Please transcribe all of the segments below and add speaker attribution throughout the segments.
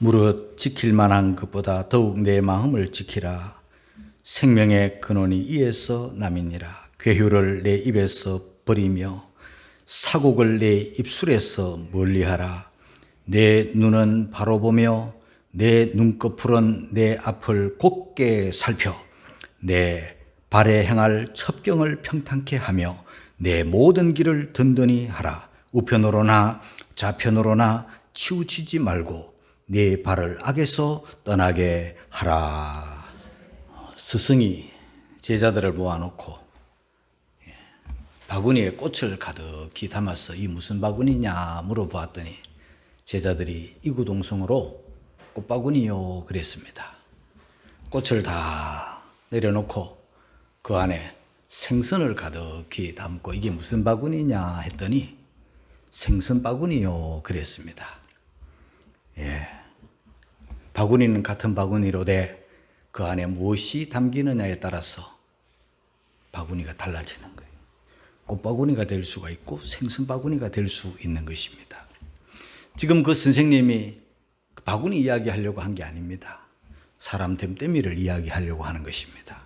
Speaker 1: 무릇 지킬 만한 것보다 더욱 내 마음을 지키라. 생명의 근원이 이에서 남이니라. 괴휴를 내 입에서 버리며 사곡을 내 입술에서 멀리하라. 내 눈은 바로 보며 내 눈꺼풀은 내 앞을 곧게 살펴 내 발에 행할 첩경을 평탄케 하며 내 모든 길을 든든히 하라. 우편으로나 좌편으로나 치우치지 말고 네 발을 악에서 떠나게 하라. 스승이 제자들을 모아놓고 바구니에 꽃을 가득히 담아서 이 무슨 바구니냐 물어보았더니 제자들이 이구동성으로 꽃바구니요 그랬습니다. 꽃을 다 내려놓고 그 안에 생선을 가득히 담고 이게 무슨 바구니냐 했더니 생선 바구니요 그랬습니다. 바구니는 같은 바구니로 돼 그 안에 무엇이 담기느냐에 따라서 바구니가 달라지는 거예요. 꽃바구니가 될 수가 있고 생선 바구니가 될 수 있는 것입니다. 지금 그 선생님이 바구니 이야기하려고 한 게 아닙니다. 사람 됨됨이를 이야기하려고 하는 것입니다.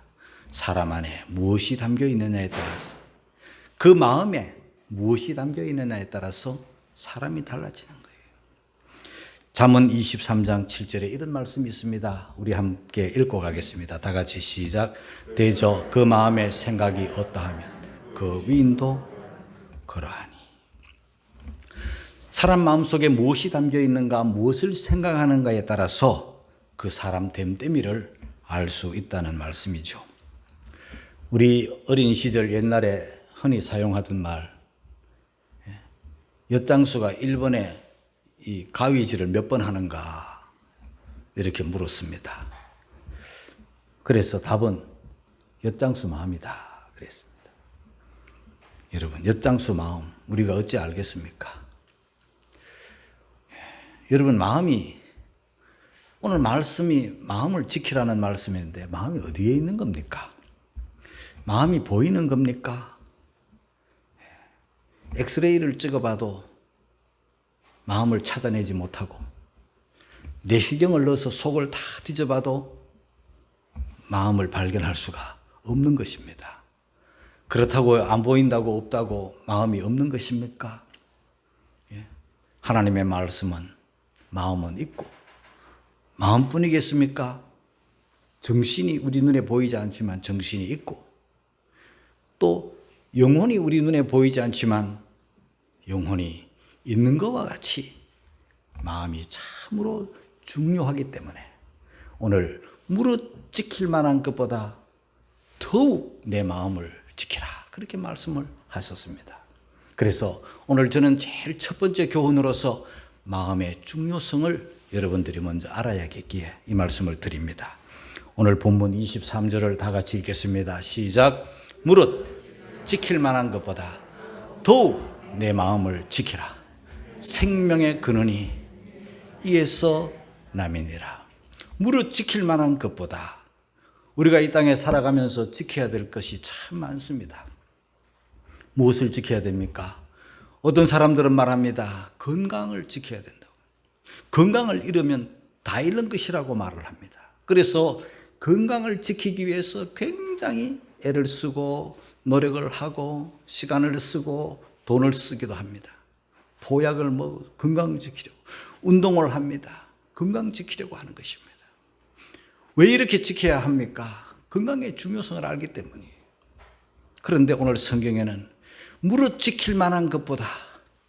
Speaker 1: 사람 안에 무엇이 담겨 있느냐에 따라서 그 마음에 무엇이 담겨 있느냐에 따라서 사람이 달라지는 거예요. 잠언 23장 7절에 이런 말씀이 있습니다. 우리 함께 읽고 가겠습니다. 다 같이 시작. 대저 그 마음의 생각이 어떠하면 그 위인도 그러하니. 사람 마음속에 무엇이 담겨 있는가, 무엇을 생각하는가에 따라서 그 사람 됨됨이를 알 수 있다는 말씀이죠. 우리 어린 시절 옛날에 흔히 사용하던 말, 엿장수가 1번에 이 가위질을 몇 번 하는가 이렇게 물었습니다. 그래서 답은 엿장수 마음이다 그랬습니다. 여러분, 엿장수 마음 우리가 어찌 알겠습니까? 여러분, 마음이 오늘 말씀이 마음을 지키라는 말씀인데 마음이 어디에 있는 겁니까? 마음이 보이는 겁니까? 엑스레이를 찍어봐도 마음을 찾아내지 못하고 내시경을 넣어서 속을 다 뒤져봐도 마음을 발견할 수가 없는 것입니다. 그렇다고 안 보인다고 없다고 마음이 없는 것입니까? 하나님의 말씀은 마음은 있고 마음뿐이겠습니까? 정신이 우리 눈에 보이지 않지만 정신이 있고 또 영혼이 우리 눈에 보이지 않지만 영혼이 있는 것과 같이 마음이 참으로 중요하기 때문에 오늘 무릇 지킬 만한 것보다 더욱 내 마음을 지키라 그렇게 말씀을 하셨습니다. 그래서 오늘 저는 제일 첫 번째 교훈으로서 마음의 중요성을 여러분들이 먼저 알아야겠기에 이 말씀을 드립니다. 오늘 본문 23절을 다 같이 읽겠습니다. 시작. 무릇 지킬 만한 것보다 더욱 내 마음을 지키라. 생명의 근원이 이에서 남이니라. 무릇 지킬 만한 것보다 우리가 이 땅에 살아가면서 지켜야 될 것이 참 많습니다. 무엇을 지켜야 됩니까? 어떤 사람들은 말합니다. 건강을 지켜야 된다고. 건강을 잃으면 다 잃는 것이라고 말을 합니다. 그래서 건강을 지키기 위해서 굉장히 애를 쓰고 노력을 하고 시간을 쓰고 돈을 쓰기도 합니다. 보약을 먹고 건강 지키려고 운동을 합니다. 건강 지키려고 하는 것입니다. 왜 이렇게 지켜야 합니까? 건강의 중요성을 알기 때문이에요. 그런데 오늘 성경에는 무릇 지킬 만한 것보다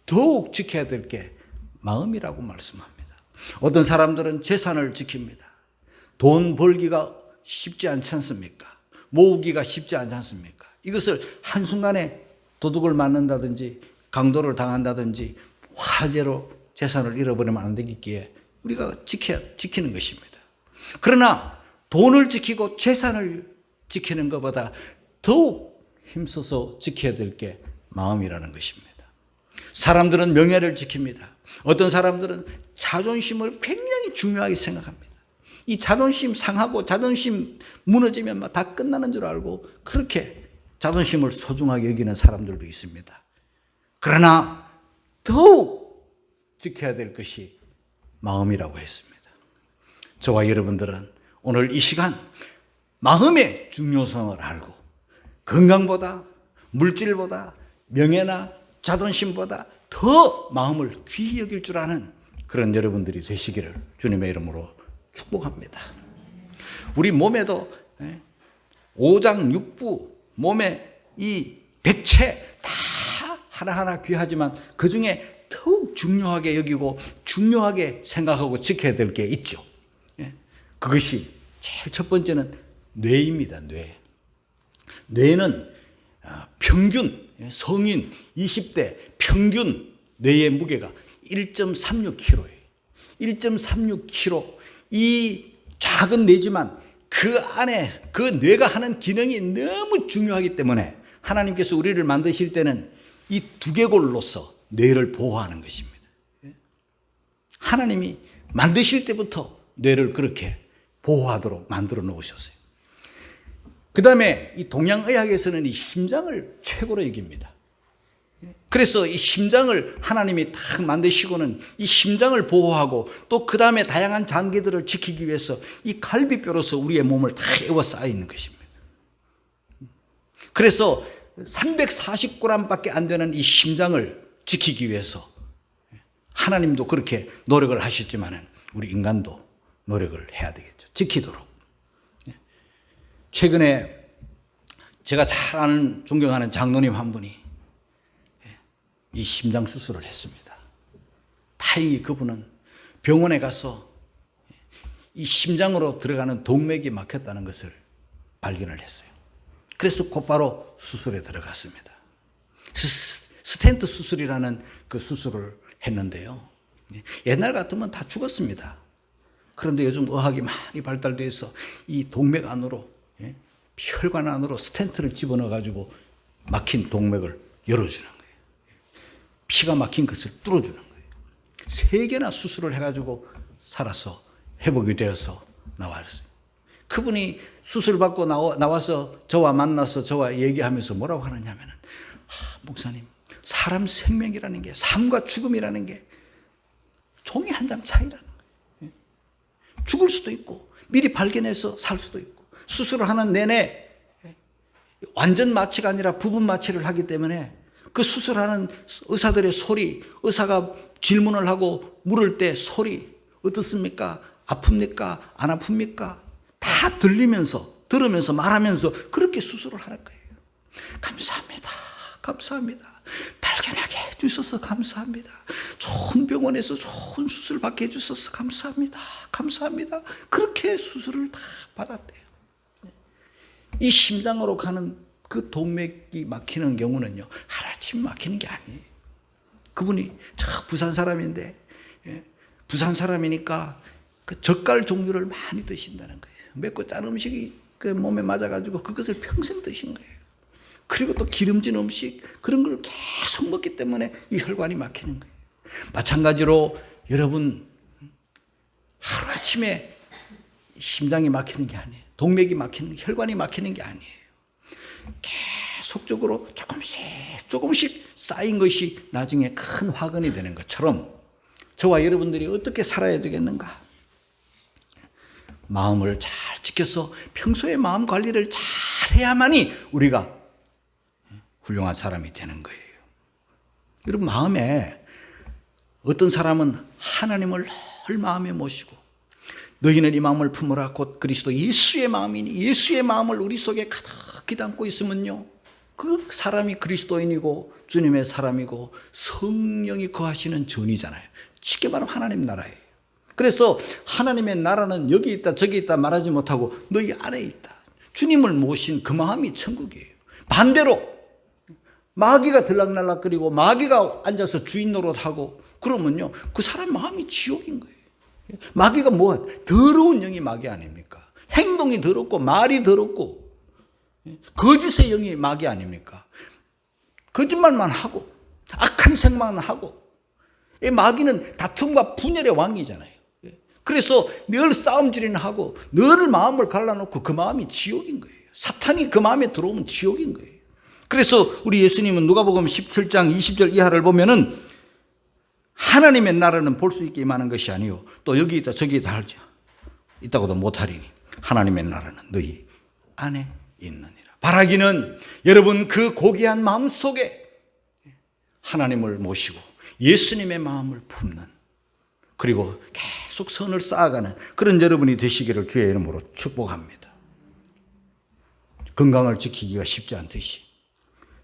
Speaker 1: 더욱 지켜야 될 게 마음이라고 말씀합니다. 어떤 사람들은 재산을 지킵니다. 돈 벌기가 쉽지 않지 않습니까? 모으기가 쉽지 않지 않습니까? 이것을 한순간에 도둑을 맞는다든지 강도를 당한다든지 화재로 재산을 잃어버리면 안 되기에 우리가 지키는 것입니다. 그러나 돈을 지키고 재산을 지키는 것보다 더욱 힘써서 지켜야 될 게 마음이라는 것입니다. 사람들은 명예를 지킵니다. 어떤 사람들은 자존심을 굉장히 중요하게 생각합니다. 이 자존심 상하고 자존심 무너지면 다 끝나는 줄 알고 그렇게 자존심을 소중하게 여기는 사람들도 있습니다. 그러나 더욱 지켜야 될 것이 마음이라고 했습니다. 저와 여러분들은 오늘 이 시간 마음의 중요성을 알고 건강보다 물질보다 명예나 자존심보다 더 마음을 귀히 여길 줄 아는 그런 여러분들이 되시기를 주님의 이름으로 축복합니다. 우리 몸에도 오장육부 몸에 이 백체 다 하나하나 귀하지만 그중에 더욱 중요하게 여기고 중요하게 생각하고 지켜야 될 게 있죠. 그것이 제일 첫 번째는 뇌입니다. 뇌는 평균 성인 20대 평균 뇌의 무게가 1.36kg예요. 1.36kg. 이 작은 뇌지만 그 안에 그 뇌가 하는 기능이 너무 중요하기 때문에 하나님께서 우리를 만드실 때는 이 두개골로서 뇌를 보호하는 것입니다. 하나님이 만드실 때부터 뇌를 그렇게 보호하도록 만들어 놓으셨어요. 그 다음에 이 동양의학에서는 이 심장을 최고로 여깁니다. 그래서 이 심장을 하나님이 딱 만드시고는 이 심장을 보호하고 또 그 다음에 다양한 장기들을 지키기 위해서 이 갈비뼈로서 우리의 몸을 다 에워싸여 있는 것입니다. 그래서 340g밖에 안 되는 이 심장을 지키기 위해서 하나님도 그렇게 노력을 하셨지만 우리 인간도 노력을 해야 되겠죠. 지키도록. 최근에 제가 잘 아는 존경하는 장로님 한 분이 이 심장 수술을 했습니다. 다행히 그분은 병원에 가서 이 심장으로 들어가는 동맥이 막혔다는 것을 발견을 했어요. 그래서 곧바로 수술에 들어갔습니다. 스텐트 수술이라는 그 수술을 했는데요. 옛날 같으면 다 죽었습니다. 그런데 요즘 의학이 많이 발달되어 있어 이 동맥 안으로 혈관 안으로 스텐트를 집어넣어 가지고 막힌 동맥을 열어주는 거예요. 피가 막힌 것을 뚫어주는 거예요. 3개나 수술을 해가지고 살아서 회복이 되어서 나왔어요. 그분이 수술 받고 나와서 저와 만나서 저와 얘기하면서 뭐라고 하느냐면은 목사님, 사람 생명이라는 게 삶과 죽음이라는 게 종이 한 장 차이라는 거예요. 죽을 수도 있고 미리 발견해서 살 수도 있고 수술을 하는 내내 완전 마취가 아니라 부분 마취를 하기 때문에 그 수술하는 의사들의 소리, 의사가 질문을 하고 물을 때 소리 어떻습니까? 아픕니까? 안 아픕니까? 다 들으면서 말하면서 그렇게 수술을 하는 거예요. 감사합니다. 감사합니다. 발견하게 해주셔서 감사합니다. 좋은 병원에서 좋은 수술 받게 해주셔서 감사합니다. 감사합니다. 그렇게 수술을 다 받았대요. 이 심장으로 가는 그 동맥이 막히는 경우는요, 하루아침 막히는 게 아니에요. 그분이 저 부산 사람인데, 부산 사람이니까 그 젓갈 종류를 많이 드신다는 거예요. 맵고 짠 음식이 그 몸에 맞아가지고 그것을 평생 드신 거예요. 그리고 또 기름진 음식, 그런 걸 계속 먹기 때문에 이 혈관이 막히는 거예요. 마찬가지로 여러분, 하루아침에 심장이 막히는 게 아니에요. 동맥이 막히는, 혈관이 막히는 게 아니에요. 계속적으로 조금씩 쌓인 것이 나중에 큰 화근이 되는 것처럼 저와 여러분들이 어떻게 살아야 되겠는가? 마음을 잘 지켜서 평소에 마음 관리를 잘 해야만이 우리가 훌륭한 사람이 되는 거예요. 여러분, 마음에 어떤 사람은 하나님을 늘 마음에 모시고 너희는 이 마음을 품으라 곧 그리스도 예수의 마음이니 예수의 마음을 우리 속에 가득히 담고 있으면요, 그 사람이 그리스도인이고 주님의 사람이고 성령이 거하시는 전이잖아요. 쉽게 말하면 하나님 나라예요. 그래서 하나님의 나라는 여기 있다 저기 있다 말하지 못하고 너희 안에 있다. 주님을 모신 그 마음이 천국이에요. 반대로 마귀가 들락날락거리고 마귀가 앉아서 주인 노릇하고 그러면요, 그 사람 마음이 지옥인 거예요. 마귀가 뭐야? 더러운 영이 마귀 아닙니까? 행동이 더럽고 말이 더럽고 거짓의 영이 마귀 아닙니까? 거짓말만 하고 악한 생각만 하고 이 마귀는 다툼과 분열의 왕이잖아요. 그래서 늘 싸움질이나 하고 늘 마음을 갈라놓고 그 마음이 지옥인 거예요. 사탄이 그 마음에 들어오면 지옥인 거예요. 그래서 우리 예수님은 누가복음 17장 20절 이하를 보면은 하나님의 나라는 볼 수 있게 임하는 것이 아니요 또 여기 있다 저기 있다 하죠. 있다고도 못하리니 하나님의 나라는 너희 안에 있느니라. 바라기는 여러분 그 고귀한 마음 속에 하나님을 모시고 예수님의 마음을 품는, 그리고 계속 선을 쌓아가는 그런 여러분이 되시기를 주의 이름으로 축복합니다. 건강을 지키기가 쉽지 않듯이,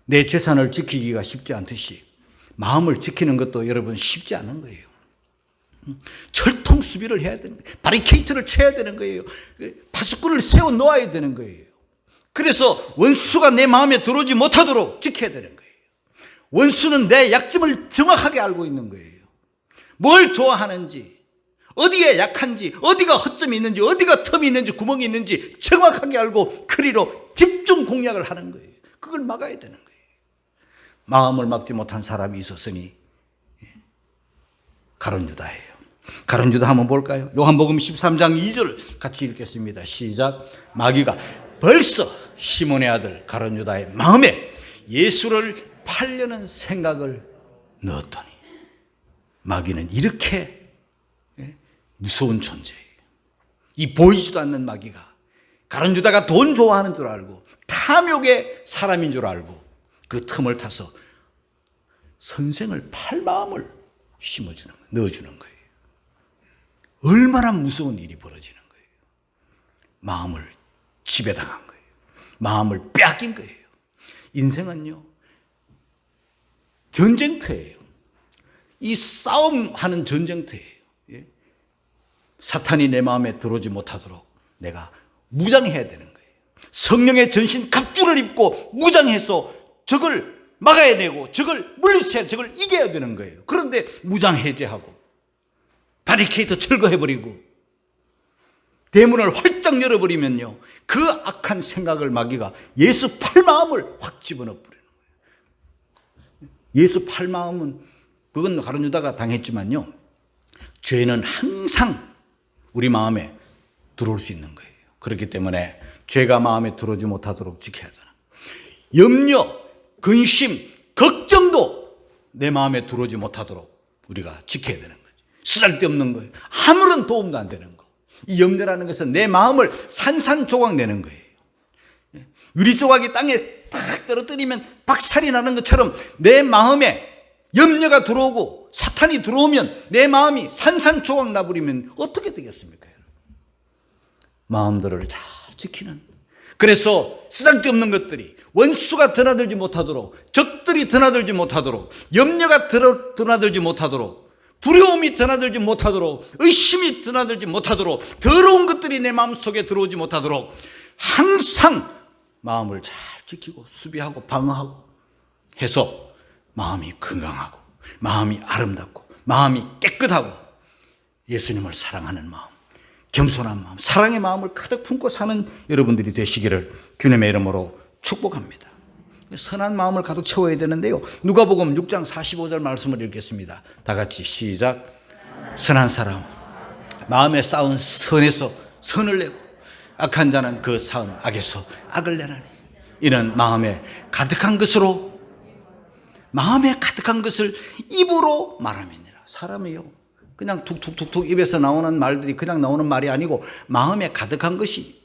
Speaker 1: 내 재산을 지키기가 쉽지 않듯이 마음을 지키는 것도 여러분 쉽지 않은 거예요. 철통 수비를 해야 되는 거예요. 바리케이트를 쳐야 되는 거예요. 파수꾼을 세워 놓아야 되는 거예요. 그래서 원수가 내 마음에 들어오지 못하도록 지켜야 되는 거예요. 원수는 내 약점을 정확하게 알고 있는 거예요. 뭘 좋아하는지, 어디에 약한지, 어디가 허점이 있는지, 어디가 틈이 있는지, 구멍이 있는지 정확하게 알고 그리로 집중 공략을 하는 거예요. 그걸 막아야 되는 거예요. 마음을 막지 못한 사람이 있었으니 가룟 유다예요. 가룟 유다 한번 볼까요? 요한복음 13장 2절 같이 읽겠습니다. 시작. 마귀가 벌써 시몬의 아들 가룟 유다의 마음에 예수를 팔려는 생각을 넣었더니, 마귀는 이렇게 무서운 존재예요. 이 보이지도 않는 마귀가 가룟 유다가 돈 좋아하는 줄 알고 탐욕의 사람인 줄 알고 그 틈을 타서 선생을 팔 마음을 심어주는 거예요. 넣어주는 거예요. 얼마나 무서운 일이 벌어지는 거예요. 마음을 지배당한 거예요. 마음을 빼앗긴 거예요. 인생은요, 전쟁터예요. 이 싸움하는 전쟁터예요. 예? 사탄이 내 마음에 들어오지 못하도록 내가 무장해야 되는 거예요. 성령의 전신 갑주를 입고 무장해서 적을 막아야 되고, 적을 물리쳐야, 적을 이겨야 되는 거예요. 그런데 무장 해제하고 바리케이트 철거해버리고 대문을 활짝 열어버리면요, 그 악한 생각을 마귀가 예수 팔 마음을 확 집어넣어버리는 거예요. 예수 팔 마음은, 그건 가룟 유다가 당했지만요, 죄는 항상 우리 마음에 들어올 수 있는 거예요. 그렇기 때문에 죄가 마음에 들어오지 못하도록 지켜야 되는 거예요. 염려, 근심, 걱정도 내 마음에 들어오지 못하도록 우리가 지켜야 되는 거죠. 쓰잘데없는 거예요. 아무런 도움도 안 되는 거. 이 염려라는 것은 내 마음을 산산조각 내는 거예요. 유리조각이 땅에 탁 떨어뜨리면 박살이 나는 것처럼 내 마음에 염려가 들어오고 사탄이 들어오면 내 마음이 산산조각 나버리면 어떻게 되겠습니까? 마음들을 잘 지키는, 그래서 쓰잘데없는 것들이 원수가 드나들지 못하도록, 적들이 드나들지 못하도록, 염려가 드나들지 못하도록, 두려움이 드나들지 못하도록, 의심이 드나들지 못하도록, 더러운 것들이 내 마음속에 들어오지 못하도록 항상 마음을 잘 지키고 수비하고 방어하고 해서 마음이 건강하고 마음이 아름답고 마음이 깨끗하고 예수님을 사랑하는 마음, 겸손한 마음, 사랑의 마음을 가득 품고 사는 여러분들이 되시기를 주님의 이름으로 축복합니다. 선한 마음을 가득 채워야 되는데요, 누가복음 6장 45절 말씀을 읽겠습니다. 다 같이 시작. 선한 사람 마음에 쌓은 선에서 선을 내고 악한 자는 그 쌓은 악에서 악을 내나니 이는 마음에 가득한 것으로, 마음에 가득한 것을 입으로 말함이니라. 사람이요, 그냥 툭툭툭툭 입에서 나오는 말들이 그냥 나오는 말이 아니고 마음에 가득한 것이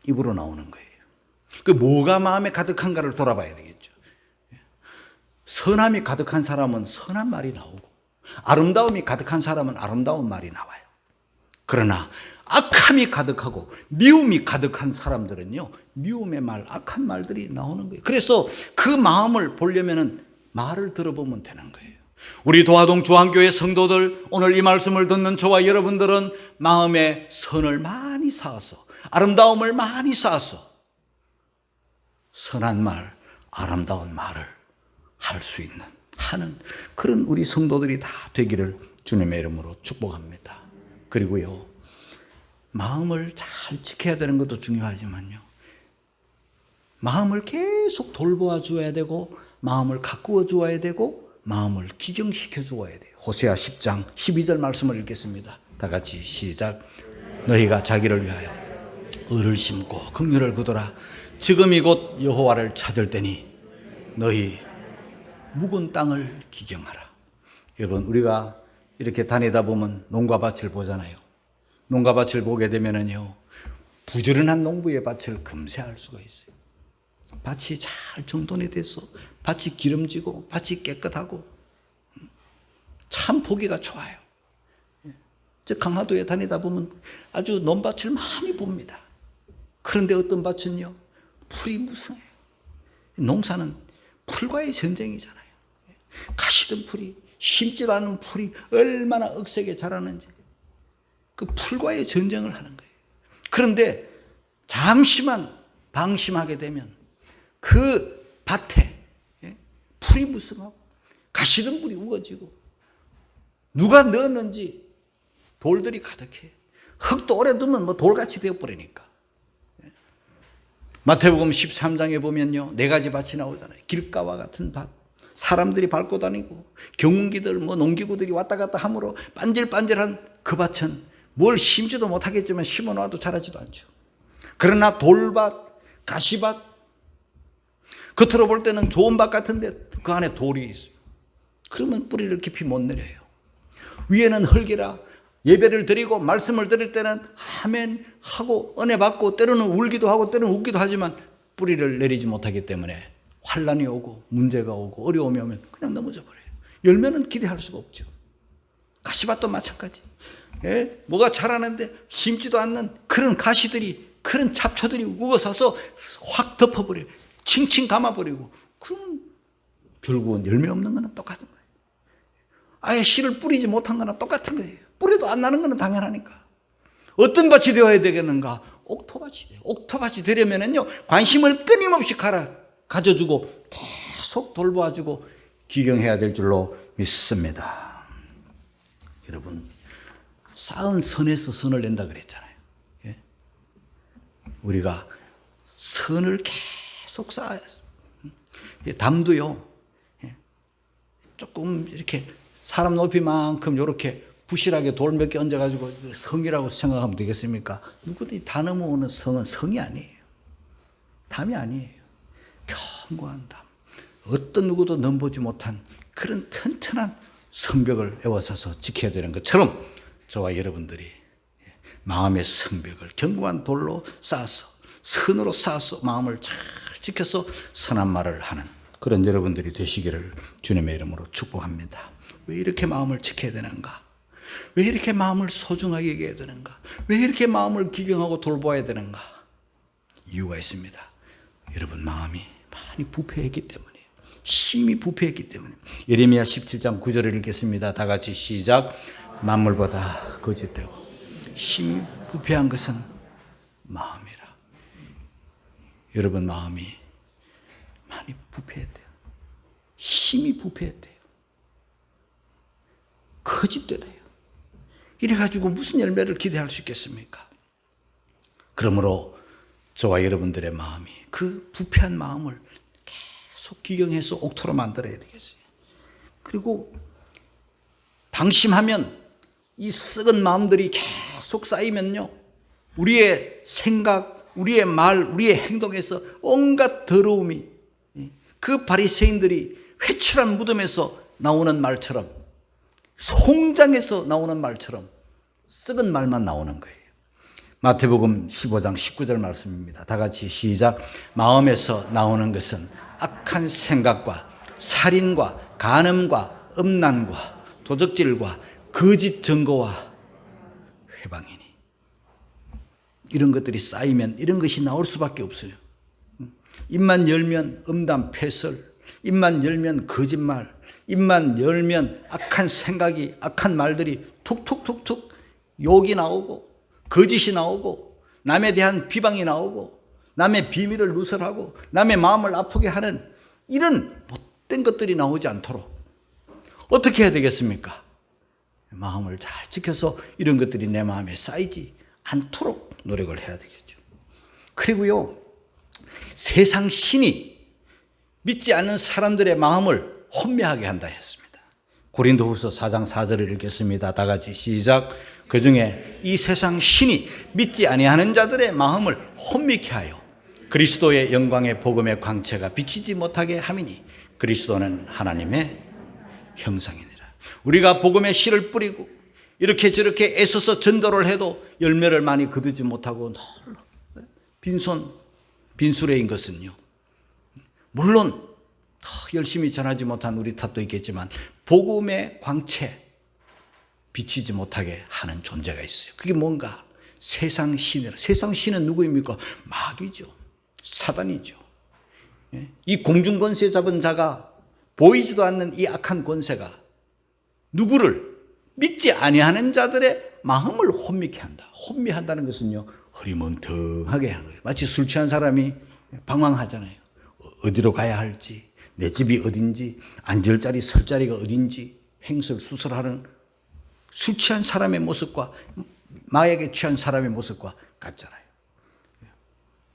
Speaker 1: 입으로 나오는 거예요. 그 뭐가 마음에 가득한가를 돌아봐야 되겠죠. 선함이 가득한 사람은 선한 말이 나오고, 아름다움이 가득한 사람은 아름다운 말이 나와요. 그러나 악함이 가득하고 미움이 가득한 사람들은요, 미움의 말, 악한 말들이 나오는 거예요. 그래서 그 마음을 보려면은 말을 들어보면 되는 거예요. 우리 도화동 중앙교회 성도들, 오늘 이 말씀을 듣는 저와 여러분들은 마음에 선을 많이 쌓아서, 아름다움을 많이 쌓아서 선한 말, 아름다운 말을 할 수 있는, 하는 그런 우리 성도들이 다 되기를 주님의 이름으로 축복합니다. 그리고요, 마음을 잘 지켜야 되는 것도 중요하지만요, 마음을 계속 돌보아 주어야 되고, 마음을 가꾸어 주어야 되고, 마음을 기경시켜 주어야 돼요. 호세아 10장 12절 말씀을 읽겠습니다. 다 같이 시작. 너희가 자기를 위하여 의를 심고 긍휼을 거두라. 지금이 곧 여호와를 찾을 때니 너희 묵은 땅을 기경하라. 여러분, 우리가 이렇게 다니다 보면 농가 밭을 보잖아요. 농가밭을 보게 되면은요, 부지런한 농부의 밭을 금세 알 수가 있어요. 밭이 잘 정돈이 돼서 밭이 기름지고 밭이 깨끗하고 참 보기가 좋아요. 저 강화도에 다니다 보면 아주 논밭을 많이 봅니다. 그런데 어떤 밭은요, 풀이 무성해요. 농사는 풀과의 전쟁이잖아요. 가시던 풀이, 심지도 않은 풀이 얼마나 억세게 자라는지 그 풀과의 전쟁을 하는 거예요. 그런데 잠시만 방심하게 되면 그 밭에 풀이 무성하고 가시던 풀이 우거지고 누가 넣었는지 돌들이 가득해. 흙도 오래 두면 뭐 돌같이 되어버리니까. 마태복음 13장에 보면요, 4가지 밭이 나오잖아요. 길가와 같은 밭, 사람들이 밟고 다니고 경운기들 뭐 농기구들이 왔다 갔다 함으로 반질반질한 그 밭은 뭘 심지도 못하겠지만 심어놔도 자라지도 않죠. 그러나 돌밭, 가시밭, 겉으로 볼 때는 좋은 밭 같은데 그 안에 돌이 있어요. 그러면 뿌리를 깊이 못 내려요. 위에는 흙이라 예배를 드리고 말씀을 드릴 때는 아멘 하고 은혜 받고 때로는 울기도 하고 때로는 웃기도 하지만 뿌리를 내리지 못하기 때문에 환난이 오고 문제가 오고 어려움이 오면 그냥 넘어져 버려요. 열매는 기대할 수가 없죠. 가시밭도 마찬가지. 뭐가 자라는데 심지도 않는 그런 가시들이, 그런 잡초들이 우거서서 확 덮어버려요. 칭칭 감아버리고, 그러면 결국은 열매 없는 거는 똑같은 거예요. 아예 씨를 뿌리지 못한 거나 똑같은 거예요. 뿌리도 안 나는 거는 당연하니까. 어떤 밭이 되어야 되겠는가? 옥토밭이 돼요. 옥토밭이 되려면은요, 관심을 끊임없이 가져주고 계속 돌보아주고 기경해야 될 줄로 믿습니다. 여러분, 쌓은 선에서 선을 낸다 그랬잖아요. 예? 우리가 선을 계속 쌓아야 해요. 담도요, 조금 이렇게 사람 높이만큼 이렇게 부실하게 돌 몇 개 얹어가지고 성이라고 생각하면 되겠습니까? 누구든지 다 넘어오는 성은 성이 아니에요. 담이 아니에요. 견고한 담. 어떤 누구도 넘보지 못한 그런 튼튼한 성벽을 에워싸서 지켜야 되는 것처럼 저와 여러분들이 마음의 성벽을 견고한 돌로 쌓아서, 선으로 쌓아서 마음을 잘 지켜서 선한 말을 하는 그런 여러분들이 되시기를 주님의 이름으로 축복합니다. 왜 이렇게 마음을 지켜야 되는가? 왜 이렇게 마음을 소중하게 여겨야 되는가? 왜 이렇게 마음을 기경하고 돌보아야 되는가? 이유가 있습니다. 여러분, 마음이 많이 부패했기 때문에, 심히 부패했기 때문에. 예레미야 17장 9절을 읽겠습니다. 다 같이 시작. 만물보다 거짓되고 심히 부패한 것은 마음이라. 여러분, 마음이 많이 부패했대요. 심히 부패했대요. 거짓되대요. 이래가지고 무슨 열매를 기대할 수 있겠습니까? 그러므로 저와 여러분들의 마음이, 그 부패한 마음을 계속 기경해서 옥토로 만들어야 되겠어요. 그리고 방심하면 이 썩은 마음들이 계속 쌓이면요, 우리의 생각, 우리의 말, 우리의 행동에서 온갖 더러움이, 그 바리새인들이 회칠한 무덤에서 나오는 말처럼, 송장에서 나오는 말처럼 썩은 말만 나오는 거예요. 마태복음 15장 19절 말씀입니다. 다 같이 시작. 마음에서 나오는 것은 악한 생각과 살인과 간음과 음란과 도적질과 거짓 증거와 회방이니. 이런 것들이 쌓이면 이런 것이 나올 수밖에 없어요. 입만 열면 음담 패설, 입만 열면 거짓말, 입만 열면 악한 생각이, 악한 말들이 툭툭툭툭 욕이 나오고 거짓이 나오고 남에 대한 비방이 나오고 남의 비밀을 누설하고 남의 마음을 아프게 하는 이런 못된 것들이 나오지 않도록 어떻게 해야 되겠습니까? 마음을 잘 지켜서 이런 것들이 내 마음에 쌓이지 않도록 노력을 해야 되겠죠. 그리고요, 세상 신이 믿지 않는 사람들의 마음을 혼미하게 한다 했습니다. 고린도후서 4장 4절을 읽겠습니다. 다 같이 시작. 그중에 이 세상 신이 믿지 아니하는 자들의 마음을 혼미케 하여 그리스도의 영광의 복음의 광채가 비치지 못하게 함이니 그리스도는 하나님의 형상이니라. 우리가 복음의 씨를 뿌리고 이렇게 저렇게 애써서 전도를 해도 열매를 많이 거두지 못하고 늘 빈수레인 것은요, 물론 더 열심히 전하지 못한 우리 탓도 있겠지만 복음의 광채 비치지 못하게 하는 존재가 있어요. 그게 뭔가? 세상 신이라. 세상 신은 누구입니까? 마귀죠. 사단이죠. 이 공중 권세 잡은 자가 보이지도 않는 이 악한 권세가 누구를? 믿지 아니하는 자들의 마음을 혼미케 한다. 혼미한다는 것은요, 흐리멍텅하게 하는 거예요. 마치 술 취한 사람이 방황하잖아요. 어디로 가야 할지, 내 집이 어딘지, 앉을 자리, 설 자리가 어딘지 횡설수설하는 술 취한 사람의 모습과 마약에 취한 사람의 모습과 같잖아요.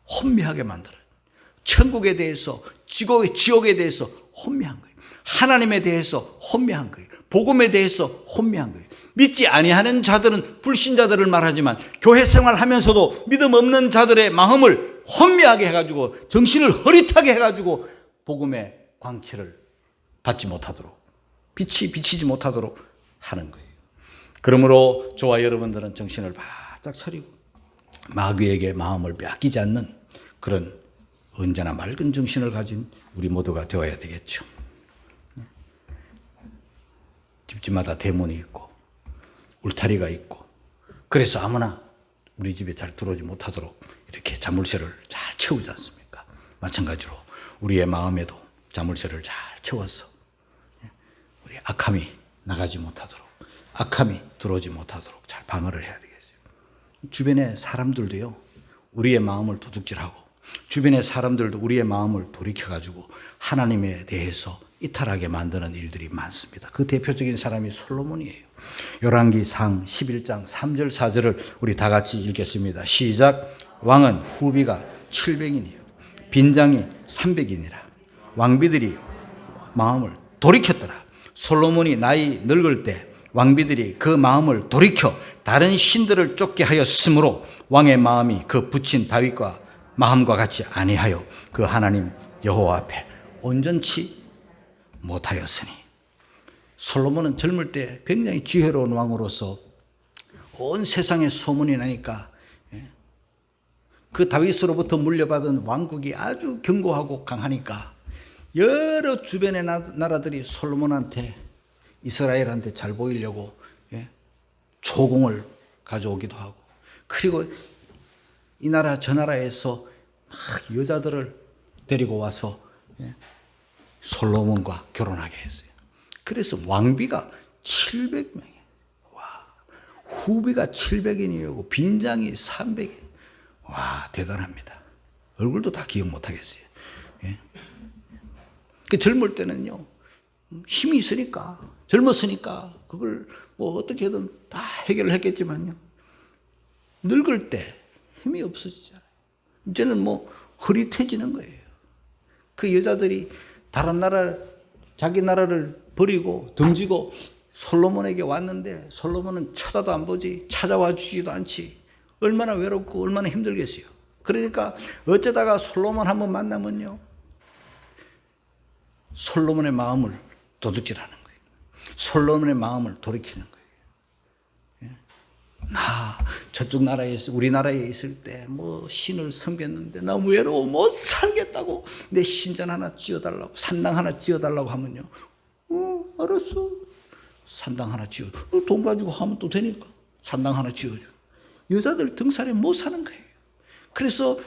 Speaker 1: 혼미하게 만들어요. 천국에 대해서, 지옥에 대해서 혼미한 거예요. 하나님에 대해서 혼미한 거예요. 복음에 대해서 혼미한 거예요. 믿지 아니하는 자들은 불신자들을 말하지만 교회 생활하면서도 믿음 없는 자들의 마음을 혼미하게 해가지고 정신을 흐릿하게 해가지고 복음의 광채를 받지 못하도록, 빛이 비치지 못하도록 하는 거예요. 그러므로 저와 여러분들은 정신을 바짝 차리고 마귀에게 마음을 빼앗기지 않는 그런 언제나 맑은 정신을 가진 우리 모두가 되어야 되겠죠. 집집마다 대문이 있고 울타리가 있고, 그래서 아무나 우리 집에 잘 들어오지 못하도록 이렇게 자물쇠를 잘 채우지 않습니까? 마찬가지로 우리의 마음에도 자물쇠를 잘 채워서 우리 악함이 나가지 못하도록, 악함이 들어오지 못하도록 잘 방어를 해야 되겠어요. 주변의 사람들도요, 우리의 마음을 도둑질하고 주변의 사람들도 우리의 마음을 돌이켜가지고 하나님에 대해서 이탈하게 만드는 일들이 많습니다. 그 대표적인 사람이 솔로몬이에요. 열왕기상 11장 3절 4절을 우리 다 같이 읽겠습니다. 시작. 왕은 후비가 700인이요 빈장이 300인이라. 왕비들이 마음을 돌이켰더라. 솔로몬이 나이 늙을 때 왕비들이 그 마음을 돌이켜 다른 신들을 쫓게 하였으므로 왕의 마음이 그 붙인 다윗과 마음과 같이 아니하여 그 하나님 여호와 앞에 온전치 못하였으니. 솔로몬은 젊을 때 굉장히 지혜로운 왕으로서 온 세상에 소문이 나니까 그 다윗으로부터 물려받은 왕국이 아주 견고하고 강하니까 여러 주변의 나라들이 솔로몬한테, 이스라엘한테 잘 보이려고 조공을 가져오기도 하고, 그리고 이 나라 저 나라에서 막 여자들을 데리고 와서 솔로몬과 결혼하게 했어요. 그래서 왕비가 700명이에요. 와, 후비가 700인이고 빈장이 300인. 와, 대단합니다. 얼굴도 다 기억 못 하겠어요. 그 젊을 때는요, 힘이 있으니까, 젊었으니까 그걸 뭐 어떻게든 다 해결을 했겠지만요, 늙을 때 힘이 없어지잖아요. 이제는 뭐 흐릿해지는 거예요. 그 여자들이 다른 나라, 자기 나라를 버리고 등지고 솔로몬에게 왔는데 솔로몬은 쳐다도 안 보지, 찾아와 주지도 않지. 얼마나 외롭고 얼마나 힘들겠어요. 그러니까 어쩌다가 솔로몬 한번 만나면요, 솔로몬의 마음을 도둑질하는 거예요. 솔로몬의 마음을 돌이키는 거예요. 나 저쪽 나라에, 우리나라에 있을 때 뭐 신을 섬겼는데 나 외로워 못 살겠다고 내 신전 하나 지어달라고, 산당 하나 지어달라고 하면요, 알았어, 산당 하나 지어. 돈 가지고 하면 또 되니까 산당 하나 지어줘. 여자들 등살에 못 사는 거예요. 그래서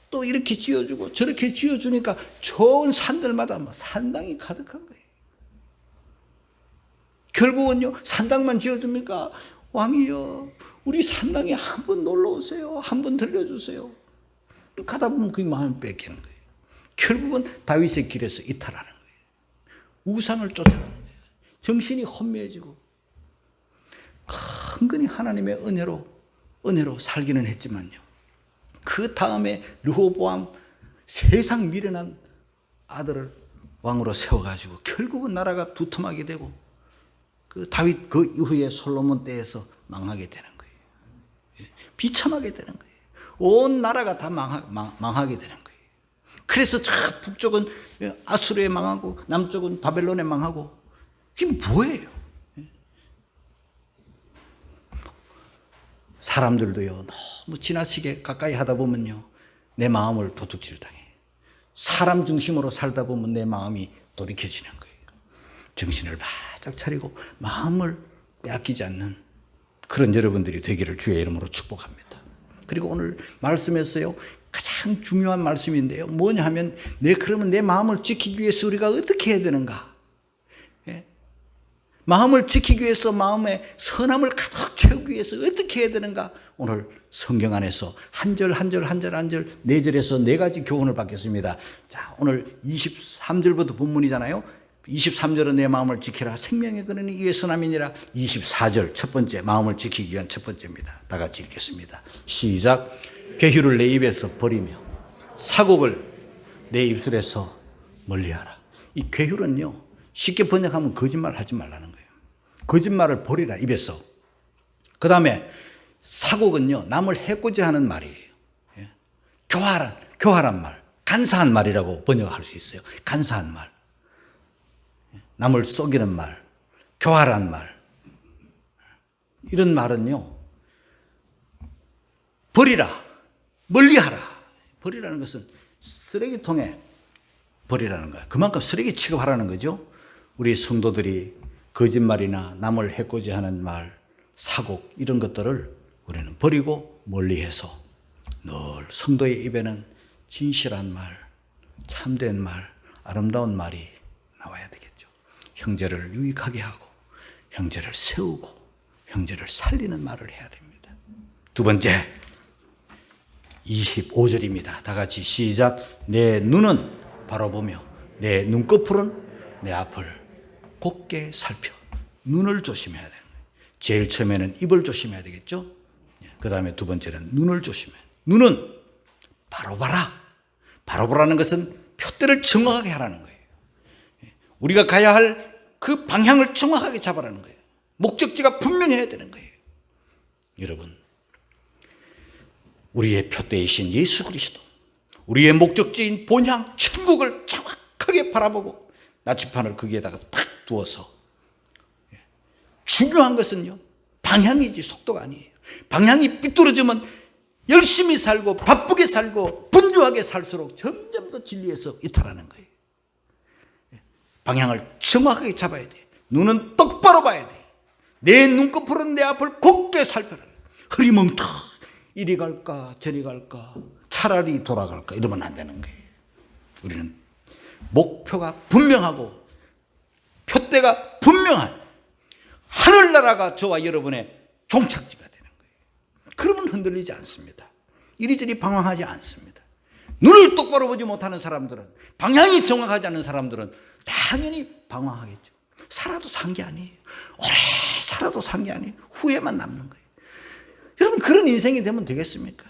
Speaker 1: 또 이렇게 지어주고 저렇게 지어주니까 좋은 산들마다 산당이 가득한 거예요. 결국은요, 산당만 지어줍니까? 왕이여, 우리 산당에 한 번 놀러 오세요. 한 번 들려주세요. 가다 보면 그 마음이 뺏기는 거예요. 결국은 다윗의 길에서 이탈하는 거예요. 우상을 쫓아가는 거예요. 정신이 혼미해지고 은근히 하나님의 은혜로 살기는 했지만요, 그 다음에 르호보암 세상 미련한 아들을 왕으로 세워가지고 결국은 나라가 두툼하게 되고 그 다윗 그 이후에 솔로몬 때에서 망하게 되는 거예요. 비참하게 되는 거예요. 온 나라가 다 망하게 되는 거예요. 그래서 저 북쪽은 아수르에 망하고 남쪽은 바벨론에 망하고, 이게 뭐예요? 사람들도요, 너무 지나치게 가까이 하다 보면요, 내 마음을 도둑질 당해요. 사람 중심으로 살다 보면 내 마음이 돌이켜지는 거예요. 정신을 바짝 차리고 마음을 빼앗기지 않는 그런 여러분들이 되기를 주의 이름으로 축복합니다. 그리고 오늘 말씀에서요, 가장 중요한 말씀인데요, 뭐냐 하면, 그러면 내 마음을 지키기 위해서 우리가 어떻게 해야 되는가? 예? 마음을 지키기 위해서 마음에 선함을 가득 채우기 위해서 어떻게 해야 되는가? 오늘 성경 안에서 한 절 한 절 한 절 한 절 4절에서 4가지 교훈을 받겠습니다. 자, 오늘 23절부터 본문이잖아요. 23절은 내 마음을 지키라, 생명의 근원이 이에 선함이니라. 24절 첫 번째, 마음을 지키기 위한 첫 번째입니다. 다 같이 읽겠습니다. 시작. 괴휴를 내 입에서 버리며 사곡을 내 입술에서 멀리하라. 이 괴휴는요, 쉽게 번역하면 거짓말 하지 말라는 거예요. 거짓말을 버리라, 입에서. 그 다음에 사곡은요, 남을 해코지 하는 말이에요. 예? 교활한 말, 간사한 말이라고 번역할 수 있어요. 간사한 말, 남을 속이는 말, 교활한 말, 이런 말은요, 버리라, 멀리하라. 버리라는 것은 쓰레기통에 버리라는 거야. 그만큼 쓰레기 취급하라는 거죠. 우리 성도들이 거짓말이나 남을 해코지하는 말, 사곡, 이런 것들을 우리는 버리고 멀리해서 늘 성도의 입에는 진실한 말, 참된 말, 아름다운 말이 나와야 되겠죠. 형제를 유익하게 하고, 형제를 세우고, 형제를 살리는 말을 해야 됩니다. 두 번째, 25절입니다. 다 같이 시작. 내 눈은 바라보며 내 눈꺼풀은 내 앞을 곱게 살펴. 눈을 조심해야 되는 거예요. 제일 처음에는 입을 조심해야 되겠죠. 그 다음에 두 번째는 눈을 조심해야 돼요. 눈은 바로 봐라. 바로 보라는 것은 표대를 정확하게 하라는 거예요. 우리가 가야 할 그 방향을 정확하게 잡아라는 거예요. 목적지가 분명해야 되는 거예요. 여러분, 우리의 표대이신 예수 그리스도, 우리의 목적지인 본향 천국을 정확하게 바라보고 나치판을 거기에다가 탁 두어서, 중요한 것은요, 방향이지 속도가 아니에요. 방향이 삐뚤어지면 열심히 살고 바쁘게 살고 분주하게 살수록 점점 더 진리에서 이탈하는 거예요. 방향을 정확하게 잡아야 돼. 눈은 똑바로 봐야 돼. 내 눈꺼풀은 내 앞을 곱게 살펴라. 흐리멍텅 이리 갈까 저리 갈까 차라리 돌아갈까 이러면 안 되는 거예요. 우리는 목표가 분명하고 표대가 분명한 하늘나라가 저와 여러분의 종착지가 되는 거예요. 그러면 흔들리지 않습니다. 이리저리 방황하지 않습니다. 눈을 똑바로 보지 못하는 사람들은, 방향이 정확하지 않은 사람들은 당연히 방황하겠죠. 살아도 산 게 아니에요. 오래 살아도 산 게 아니에요. 후회만 남는 거예요. 여러분, 그런 인생이 되면 되겠습니까?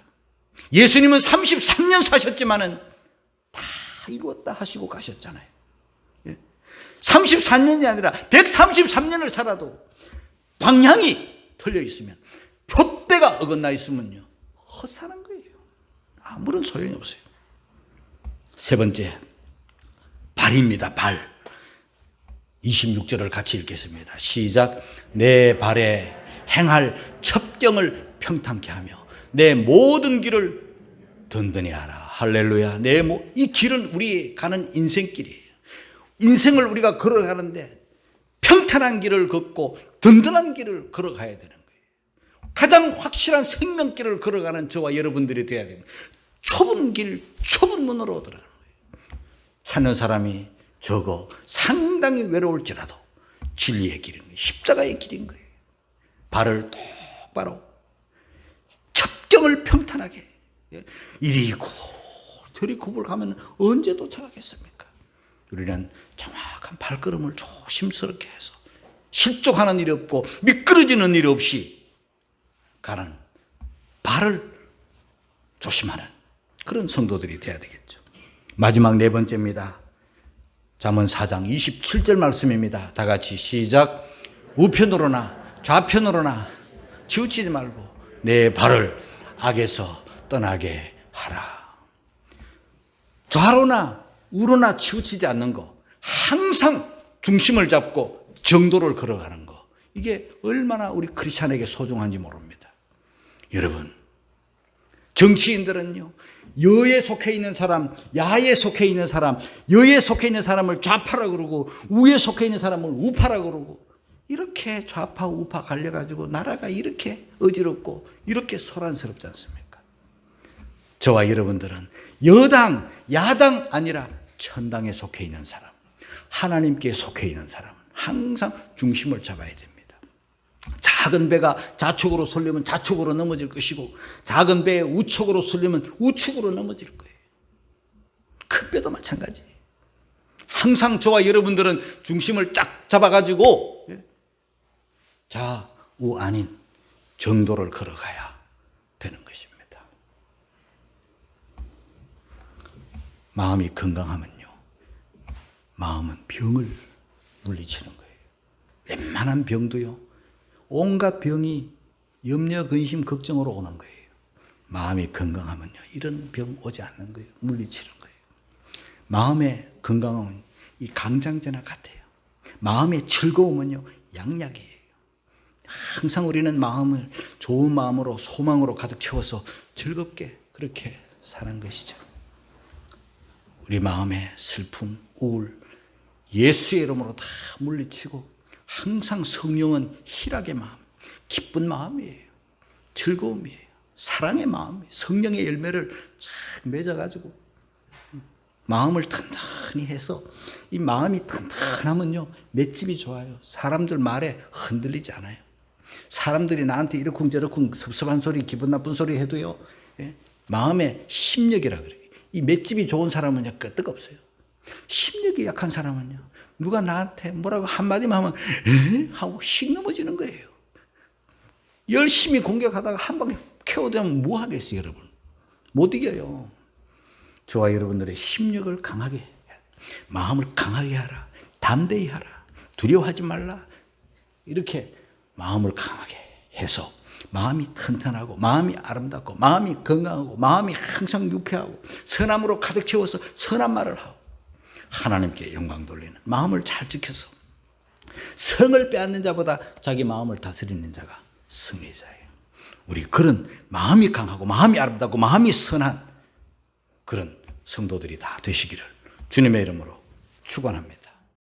Speaker 1: 예수님은 33년 사셨지만은 다 이루었다 하시고 가셨잖아요. 34년이 아니라 133년을 살아도 방향이 틀려 있으면, 표대가 어긋나 있으면요, 헛사는 거예요. 아무런 소용이 없어요. 세 번째, 발입니다. 발. 26절을 같이 읽겠습니다. 시작. 내 발에 행할 첩경을 평탄케 하며 내 모든 길을 든든히 하라. 할렐루야. 이 길은 우리 가는 인생길이에요. 인생을 우리가 걸어가는데 평탄한 길을 걷고 든든한 길을 걸어가야 되는 거예요. 가장 확실한 생명길을 걸어가는 저와 여러분들이 되어야 됩니다. 좁은 길, 좁은 문으로 들어가는 거예요. 찾는 사람이 적어 상당히 외로울지라도 진리의 길인 거예요. 십자가의 길인 거예요. 발을 똑바로, 첩경을 평탄하게, 이리 구 저리 굽을 가면 언제 도착하겠습니까? 우리는 정확한 발걸음을 조심스럽게 해서 실족하는 일이 없고 미끄러지는 일이 없이 가는, 발을 조심하는 그런 성도들이 되어야 되겠죠. 마지막 네 번째입니다. 잠언 4장 27절 말씀입니다. 다 같이 시작. 우편으로나 좌편으로나 치우치지 말고 내 발을 악에서 떠나게 하라. 좌로나 우로나 치우치지 않는 거, 항상 중심을 잡고 정도를 걸어가는 거, 이게 얼마나 우리 크리스찬에게 소중한지 모릅니다. 여러분, 정치인들은요, 여에 속해 있는 사람, 야에 속해 있는 사람, 여에 속해 있는 사람을 좌파라 그러고 우에 속해 있는 사람을 우파라 그러고 이렇게 좌파 우파 갈려가지고 나라가 이렇게 어지럽고 이렇게 소란스럽지 않습니까? 저와 여러분들은 여당, 야당 아니라 천당에 속해 있는 사람, 하나님께 속해 있는 사람, 항상 중심을 잡아야 됩니다. 작은 배가 좌측으로 쏠리면 좌측으로 넘어질 것이고 작은 배에 우측으로 쏠리면 우측으로 넘어질 거예요. 큰 배도 마찬가지. 항상 저와 여러분들은 중심을 쫙 잡아가지고 좌우 아닌 정도를 걸어가야 되는 것입니다. 마음이 건강하면요, 마음은 병을 물리치는 거예요. 웬만한 병도요, 온갖 병이 염려, 근심, 걱정으로 오는 거예요. 마음이 건강하면요, 이런 병 오지 않는 거예요. 물리치는 거예요. 마음의 건강은 이 강장제나 같아요. 마음의 즐거움은요, 양약이에요. 항상 우리는 마음을 좋은 마음으로 소망으로 가득 채워서 즐겁게 그렇게 사는 것이죠. 우리 마음의 슬픔, 우울, 예수의 이름으로 다 물리치고 항상 성령은 희락의 마음, 기쁜 마음이에요. 즐거움이에요. 사랑의 마음이에요. 성령의 열매를 쫙 맺어가지고 마음을 튼튼히 해서 이 마음이 튼튼하면요, 맷집이 좋아요. 사람들 말에 흔들리지 않아요. 사람들이 나한테 이러쿵저러쿵 섭섭한 소리, 기분 나쁜 소리 해도요, 마음의 심력이라 그래요. 이 맷집이 좋은 사람은요, 끄떡 없어요. 심력이 약한 사람은요, 누가 나한테 뭐라고 한마디만 하면 하고 씩 넘어지는 거예요. 열심히 공격하다가 한 방에 KO되면 뭐 하겠어요, 여러분? 못 이겨요. 저와 여러분들의 심력을 강하게 해야 돼. 마음을 강하게 하라. 담대히 하라. 두려워하지 말라. 이렇게 마음을 강하게 해서 마음이 튼튼하고 마음이 아름답고 마음이 건강하고 마음이 항상 유쾌하고 선함으로 가득 채워서 선한 말을 하고 하나님께 영광 돌리는 마음을 잘 지켜서 성을 빼앗는 자보다 자기 마음을 다스리는 자가 승리자예요. 우리 그런 마음이 강하고 마음이 아름답고 마음이 선한 그런 성도들이 다 되시기를 주님의 이름으로 축원합니다.